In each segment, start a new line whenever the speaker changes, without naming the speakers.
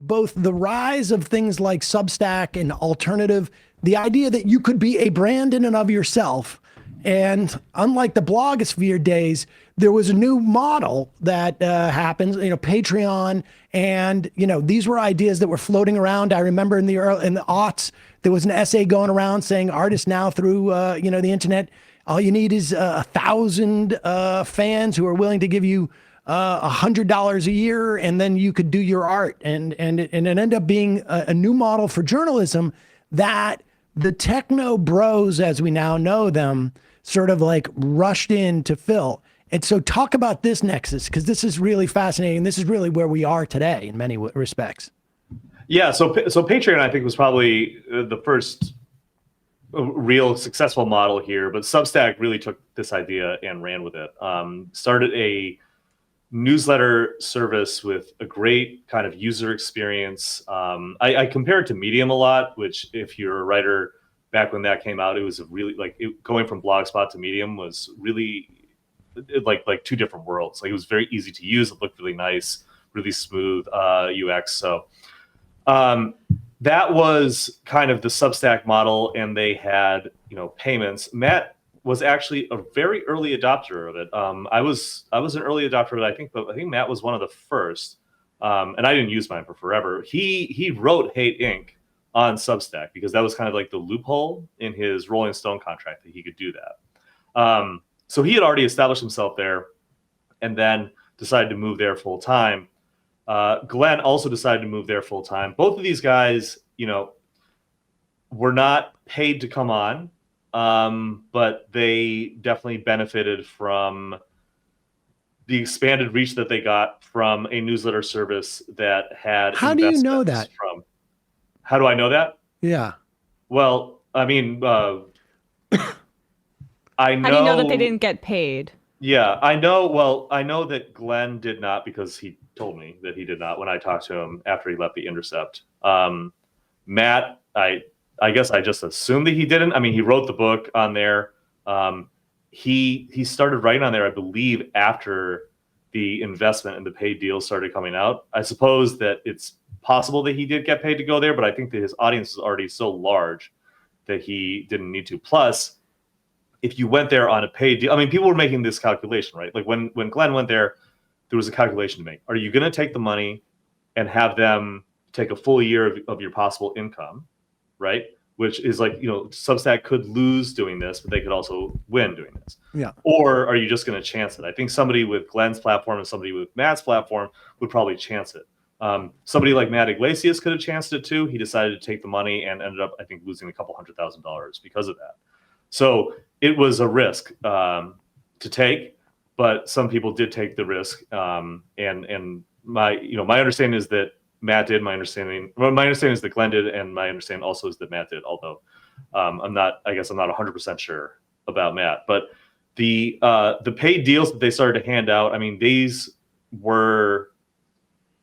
both the rise of things like Substack and alternative, the idea that you could be a brand in and of yourself. And unlike the blogosphere days, there was a new model that happens, Patreon. And, these were ideas that were floating around. I remember in the aughts, there was an essay going around saying artists now through, the internet, all you need is 1,000 fans who are willing to give you $100 a year, and then you could do your art. And it ended up being a new model for journalism that the techno bros, as we now know them, sort of like rushed in to fill. And so talk about this nexus, because this is really fascinating. This is really where we are today in many respects.
Yeah, so Patreon, I think, was probably the first real successful model here, but Substack really took this idea and ran with it. Started a newsletter service with a great kind of user experience. I compare it to Medium a lot, which if you're a writer, back when that came out, it was going from Blogspot to Medium was really like two different worlds. Like, it was very easy to use. It looked really nice, really smooth UX. So that was kind of the Substack model, and they had, payments. Matt was actually a very early adopter of it. I was an early adopter of it, but I think Matt was one of the first. And I didn't use mine for forever. He wrote Hate Inc. on Substack because that was kind of like the loophole in his Rolling Stone contract that he could do that. So he had already established himself there, and then decided to move there full time. Glenn also decided to move there full time. Both of these guys, were not paid to come on, but they definitely benefited from the expanded reach that they got from a newsletter service that had.
How do you know that?
How do I know that?
Yeah.
Well, I mean, I know.
How do you know that they didn't get paid?
Yeah, I know. Well, I know that Glenn did not, because he told me that he did not when I talked to him after he left The Intercept. Matt, I guess I just assumed that he didn't. I mean, he wrote the book on there. He started writing on there, I believe, after the investment and the paid deals started coming out. I suppose that it's possible that he did get paid to go there, but I think that his audience is already so large that he didn't need to. Plus, if you went there on a paid deal, I mean, people were making this calculation, right? Like when Glenn went there was a calculation to make. Are you going to take the money and have them take a full year of your possible income, right? Which is like, Substack could lose doing this, but they could also win doing this.
Yeah.
Or are you just going to chance it? I think somebody with Glenn's platform and somebody with Matt's platform would probably chance it. Somebody like Matt Iglesias could have chanced it too. He decided to take the money and ended up, I think, losing a couple $100,000 because of that. So it was a risk to take, but some people did take the risk. And my understanding is that Matt did. My understanding is that Glenn did, and my understanding also is that Matt did. Although I'm not 100% sure about Matt. But the paid deals that they started to hand out, I mean, these were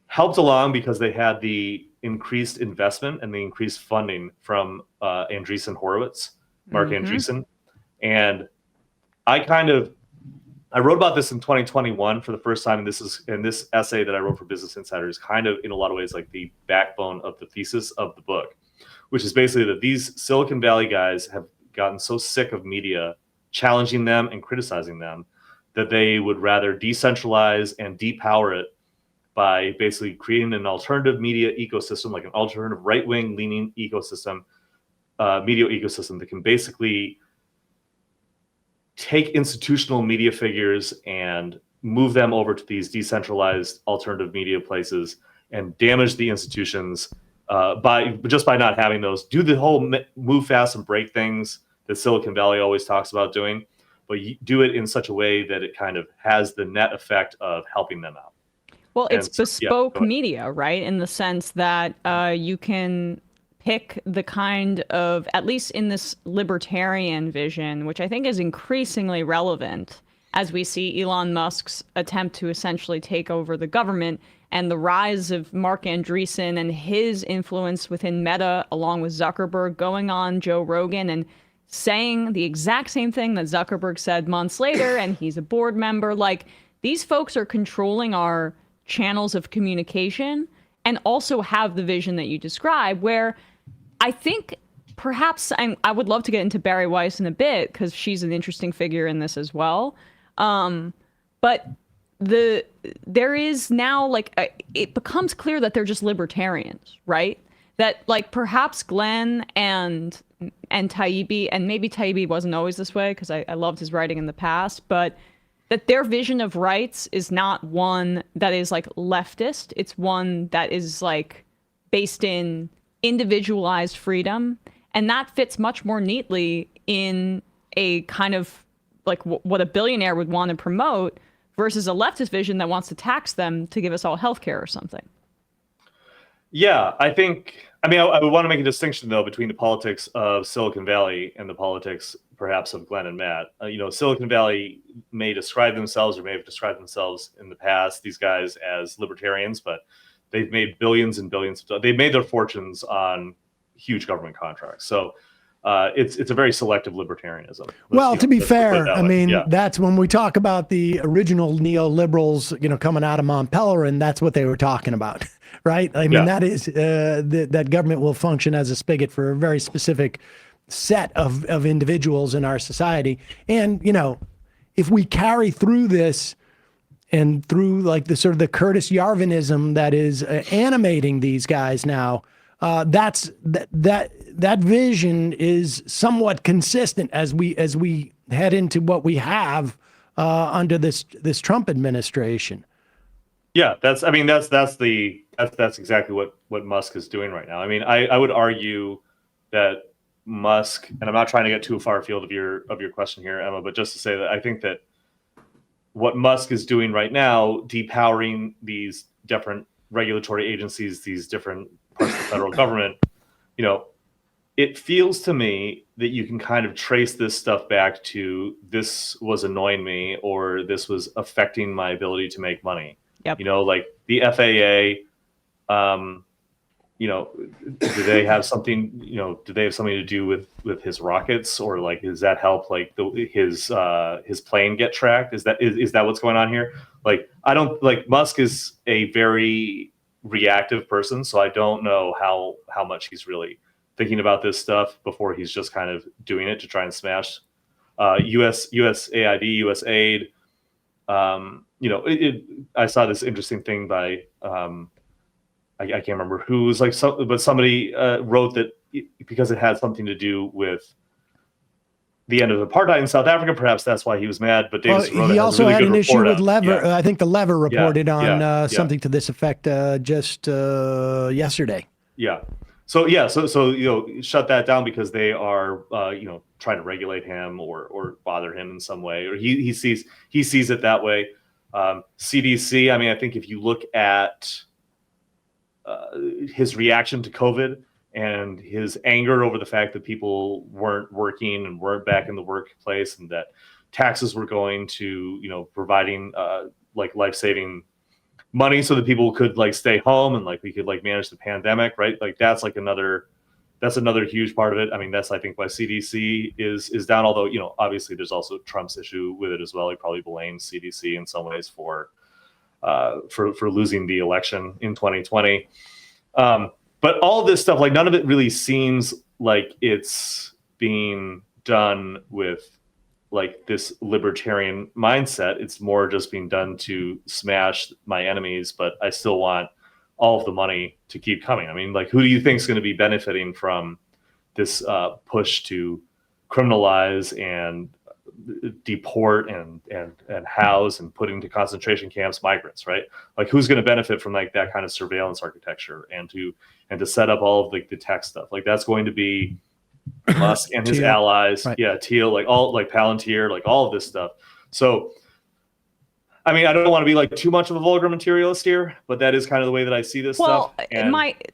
helped along because they had the increased investment and the increased funding from Andreessen Horowitz, Mark Andreessen. And I wrote about this in 2021 for the first time, and this essay that I wrote for Business Insider is kind of, in a lot of ways, like the backbone of the thesis of the book, which is basically that these Silicon Valley guys have gotten so sick of media challenging them and criticizing them that they would rather decentralize and depower it by basically creating an alternative media ecosystem, like an alternative right-wing leaning ecosystem, media ecosystem that can basically take institutional media figures and move them over to these decentralized alternative media places and damage the institutions by not having those. Do the whole move fast and break things that Silicon Valley always talks about doing, but you do it in such a way that it kind of has the net effect of helping them out.
Well, it's bespoke media, right? In the sense that you can pick the kind of, at least in this libertarian vision, which I think is increasingly relevant as we see Elon Musk's attempt to essentially take over the government and the rise of Mark Andreessen and his influence within Meta, along with Zuckerberg, going on Joe Rogan and saying the exact same thing that Zuckerberg said months later, and he's a board member. Like, these folks are controlling our channels of communication, and also have the vision that you describe, where I think perhaps I would love to get into Barry Weiss in a bit because she's an interesting figure in this as well. But there is now it becomes clear that they're just libertarians, right? That like perhaps Glenn and Taibbi, and maybe Taibbi wasn't always this way because I loved his writing in the past, but that their vision of rights is not one that is like leftist. It's one that is like based in individualized freedom. And that fits much more neatly in a kind of like what a billionaire would want to promote versus a leftist vision that wants to tax them to give us all healthcare or something.
Yeah, I would want to make a distinction, though, between the politics of Silicon Valley and the politics, perhaps, of Glenn and Matt. Silicon Valley may describe themselves or may have described themselves in the past, these guys, as libertarians, but they've made billions and billions. They've made their fortunes on huge government contracts. So it's a very selective libertarianism.
Well, to be fair, that's when we talk about the original neoliberals, coming out of Mont Pelerin, that's what they were talking about. Right. I mean, that is that government will function as a spigot for a very specific set of individuals in our society. And, if we carry through this and through like the sort of the Curtis Yarvinism that is animating these guys now, that vision is somewhat consistent as we head into what we have under this Trump administration.
Yeah, that's exactly what Musk is doing right now. I mean, I would argue that Musk, and I'm not trying to get too far afield of your question here, Emma, but just to say that I think that what Musk is doing right now, depowering these different regulatory agencies, these different parts of the federal government, it feels to me that you can kind of trace this stuff back to this was annoying me or this was affecting my ability to make money.
Yep.
Like the FAA, do they have something to do with his rockets, or like, does that help like his plane get tracked? Is that what's going on here? Like, I don't like Musk is a very reactive person, so I don't know how much he's really thinking about this stuff before he's just kind of doing it to try and smash USAID, USAID. I saw this interesting thing by I can't remember who was like, but somebody wrote that because it had something to do with the end of apartheid in South Africa, perhaps that's why he was mad. But Davis wrote
he also had an issue with Lever.
Yeah.
I think the Lever reported on something to this effect just yesterday.
Yeah. So shut that down because they are trying to regulate him or bother him in some way, or he sees it that way. CDC. I mean, I think if you look at his reaction to COVID and his anger over the fact that people weren't working and weren't back in the workplace, and that taxes were going to providing like life-saving money so that people could like stay home and like we could like manage the pandemic, right? Like that's another huge part of it. I mean, that's I think why CDC is down, although obviously there's also Trump's issue with it as well. He probably blames CDC in some ways for losing the election in 2020. But all of this stuff, like none of it really seems like it's being done with like this libertarian mindset. It's more just being done to smash my enemies, but I still want all of the money to keep coming. I mean, like, who do you think is going to be benefiting from this push to criminalize and deport and house and put into concentration camps migrants, right? Like, who's going to benefit from like that kind of surveillance architecture and to set up all of like the tech stuff? Like, that's going to be Musk and his allies. Right. Yeah, Thiel, like all like Palantir, like all of this stuff. So I mean, I don't want to be like too much of a vulgar materialist here, but that is kind of the way that I see this stuff.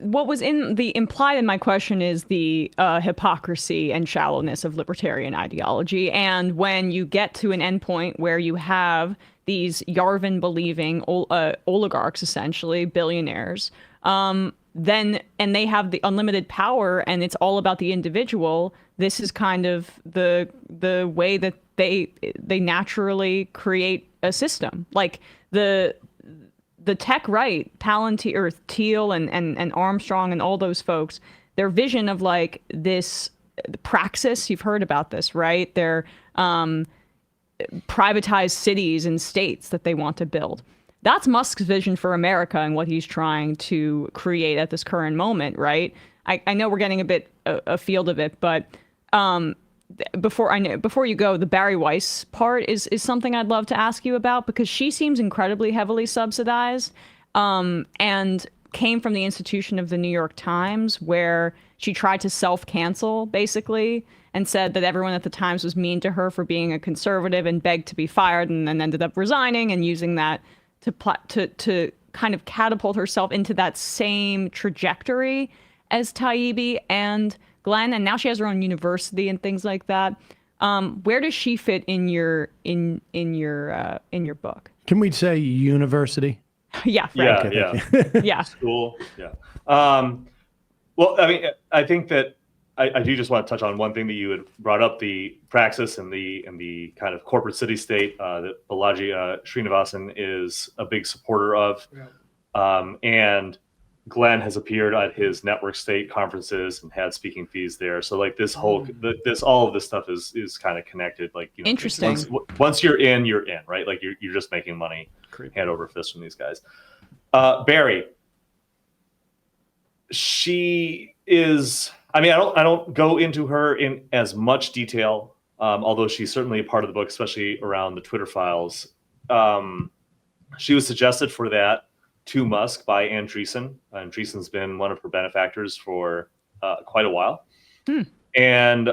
What was implied in my question is the hypocrisy and shallowness of libertarian ideology. And when you get to an endpoint where you have these Yarvin-believing oligarchs, essentially billionaires, then they have the unlimited power, and it's all about the individual. This is kind of the way that they naturally create a system. Like the the tech right, Palantir, or Thiel and Armstrong and all those folks, their vision of like this praxis, you've heard about this, right? Their privatized cities and states that they want to build. That's Musk's vision for America and what he's trying to create at this current moment, right? I know we're getting a bit afield of it, but before you go, the Barry Weiss part is something I'd love to ask you about, because she seems incredibly heavily subsidized, and came from the institution of the New York Times, where she tried to self-cancel basically and said that everyone at the Times was mean to her for being a conservative and begged to be fired, and then ended up resigning and using that to kind of catapult herself into that same trajectory as Taibbi and Glenn, and now she has her own university and things like that. Where does she fit in your book?
Can we say university?
Yeah,
right.
Yeah.
Yeah. School. Yeah. Well, I mean, I think that I do just want to touch on one thing that you had brought up, the praxis and the kind of corporate city state that Balaji Srinivasan is a big supporter of. Yeah. And Glenn has appeared at his network state conferences and had speaking fees there. So like this whole, all of this stuff is kind of connected. Like, you know,
interesting.
Once you're in, right? Like you're just making money hand over fist from these guys. Barry, she is, I mean, I don't go into her in as much detail, although she's certainly a part of the book, especially around the Twitter files. She was suggested for that to Musk by Andreessen. Andreessen's been one of her benefactors for quite a while. And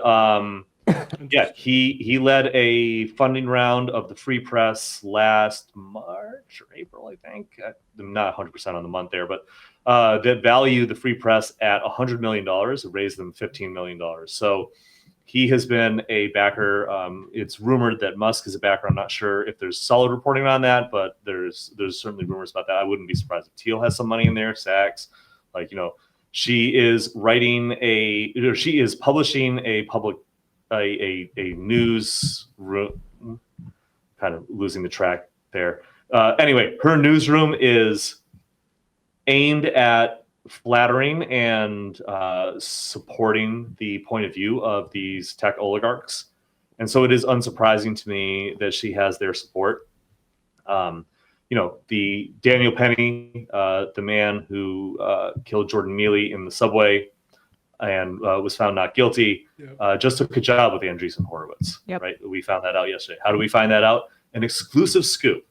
yeah, he led a funding round of the Free Press last March or April, I think. I'm not 100% on the month there, but that valued the Free Press at $100 million, raised them $15 million. So he has been a backer. It's rumored that Musk is a backer. I'm not sure if there's solid reporting on that, but there's certainly rumors about that. I wouldn't be surprised if Thiel has some money in there, Sachs. Like, you know, she is she is publishing a news room, kind of losing the track there. Anyway, her newsroom is aimed at flattering and supporting the point of view of these tech oligarchs. And so it is unsurprising to me that she has their support. You know, the Daniel Penny, the man who killed Jordan Neely in the subway and was found not guilty, just took a job with Andreessen Horowitz.
Yep.
Right? We found that out yesterday. How do we find that out? An exclusive scoop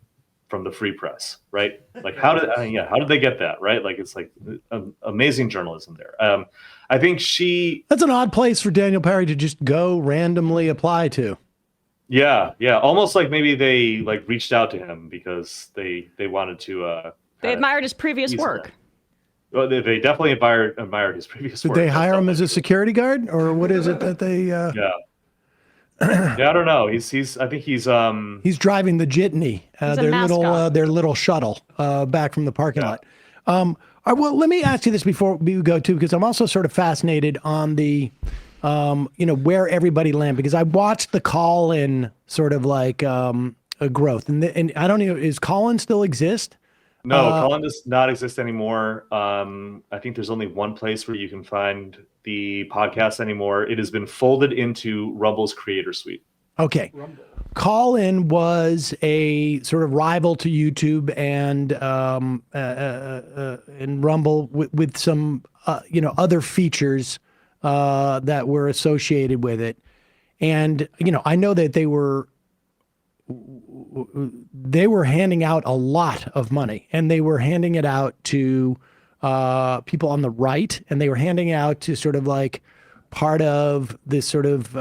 from the Free Press, right? Like how did they get that, right? Like it's like amazing journalism there. I think that's
an odd place for Daniel Perry to just go randomly apply to.
Yeah, almost like maybe they like reached out to him because they wanted to.
They admired his previous work.
Well, they definitely admired his previous work.
Did they hire him as a security guard, or what is it that they?
Yeah. Yeah, I don't know. I think he's
driving the jitney, their little shuttle back from the parking lot. Well, let me ask you this before we go too, because I'm also sort of fascinated on the, where everybody landed, because I watched the Call-in sort of like a growth, and I don't know, is Call-in still exist?
No, Call-in does not exist anymore. I think there's only one place where you can find the podcast anymore. It has been folded into Rumble's Creator Suite.
Okay. Call-in was a sort of rival to YouTube and Rumble with some other features that were associated with it. And I know that they were handing out a lot of money, and they were handing it out to people on the right, and they were handing out to sort of like part of this sort of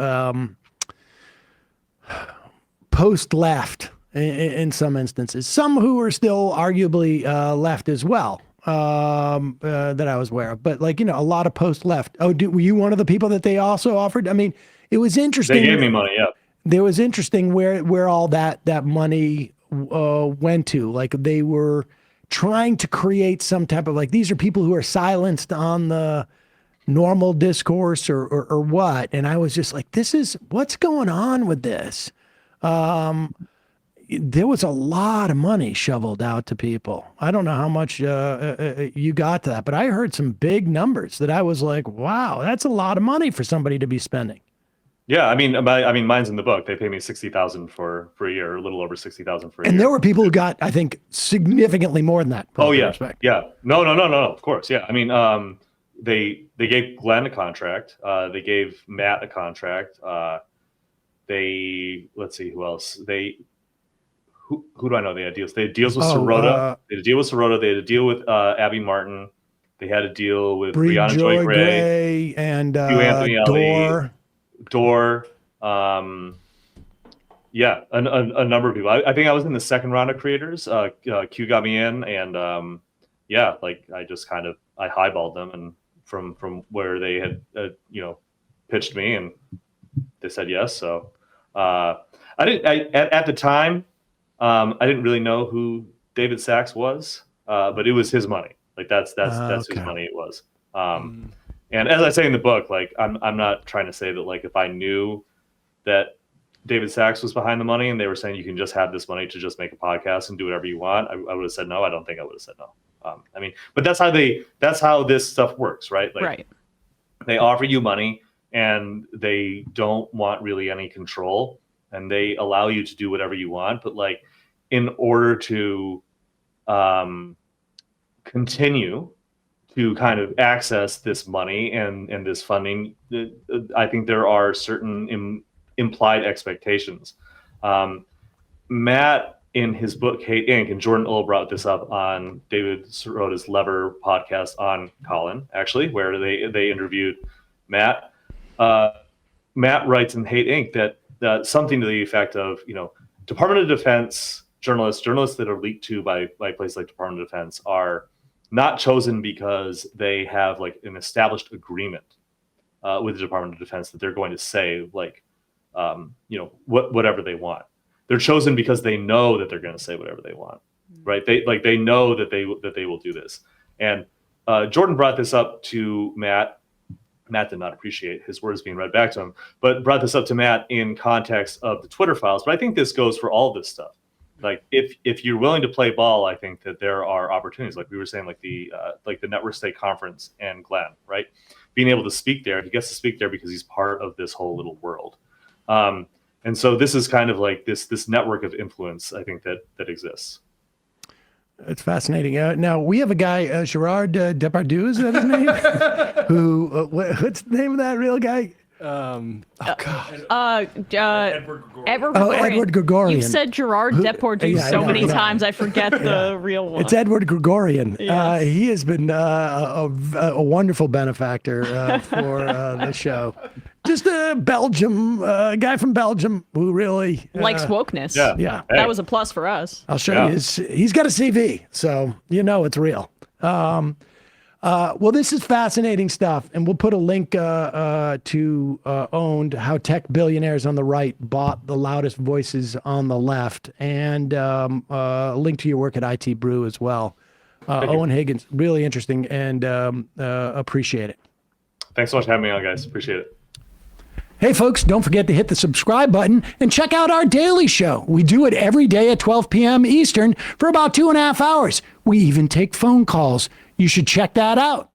post-left in some instances. Some who are still arguably left as well that I was aware of, but like, a lot of post-left. Oh, were you one of the people that they also offered? I mean, it was interesting.
They gave me money, yeah.
There was interesting where all that money went to. Like they were trying to create some type of like, these are people who are silenced on the normal discourse or what. And I was just like, what's going on with this? there was a lot of money shoveled out to people. I don't know how much you got to that, but I heard some big numbers that I was like, wow, that's a lot of money for somebody to be spending.
Yeah, I mean, mine's in the book. They pay me $60,000 for a year, a little over $60,000 for a year.
And there were people who got, I think, significantly more than that.
Oh yeah, yeah. No. Of course, yeah. I mean, they gave Glenn a contract. They gave Matt a contract. Let's see who else. Who do I know? They had deals. They had deals with Sirota. They had a deal with Sirota. They had a deal with Abby Martin. They had a deal with Brianna Joy Gray
and
Hugh Anthony
Dorr.
Door, yeah, a number of people. I think I was in the second round of creators. Q got me in, and yeah, like I just kind of I highballed them, and from where they had pitched me, and they said yes. So I didn't. At the time, I didn't really know who David Sachs was, but it was his money. Like that's okay. Whose money it was. And as I say in the book, like I'm not trying to say that like if I knew that David Sachs was behind the money and they were saying you can just have this money to just make a podcast and do whatever you want, I would have said no. I don't think I would have said no. I mean, but that's how this stuff works, right? Like,
right.
They offer you money and they don't want really any control, and they allow you to do whatever you want. But like, in order to continue to kind of access this money and this funding, I think there are certain implied expectations. Matt, in his book Hate Inc., and Jordan Ull brought this up on David Sirota's Lever podcast on Colin, actually, where they interviewed Matt. Matt writes in Hate Inc. that something to the effect of, Department of Defense journalists that are leaked to by places like Department of Defense are not chosen because they have like an established agreement with the Department of Defense that they're going to say like, whatever they want. They're chosen because they know that they're going to say whatever they want, right? They know that they will do this. And Jordan brought this up to Matt. Matt did not appreciate his words being read back to him, but brought this up to Matt in context of the Twitter files. But I think this goes for all this stuff. Like if you're willing to play ball, I think that there are opportunities. Like we were saying, like the Network State Conference and Glenn, right? Being able to speak there, he gets to speak there because he's part of this whole little world. And so this is kind of like this network of influence, I think that exists.
It's fascinating. Now we have a guy, Gerard Depardieu, is that his name? Who? What's the name of that real guy?
Edward
Gregorian.
You've said Gerard Depardieu so many times, I forget the real one.
It's Edward Gregorian.
Yes.
He has been a wonderful benefactor for the show. Just a guy from Belgium who really
likes wokeness.
Yeah.
Hey.
That was a plus for us.
I'll show you. He's got a CV, so it's real. Well, this is fascinating stuff, and we'll put a link to Owned, how Tech Billionaires on the right bought the loudest voices on the left, and a link to your work at IT Brew as well. Eoin Higgins, really interesting, and appreciate it.
Thanks so much for having me on, guys. Appreciate it.
Hey, folks, don't forget to hit the subscribe button and check out our daily show. We do it every day at 12 p.m. Eastern for about 2.5 hours. We even take phone calls. You should check that out.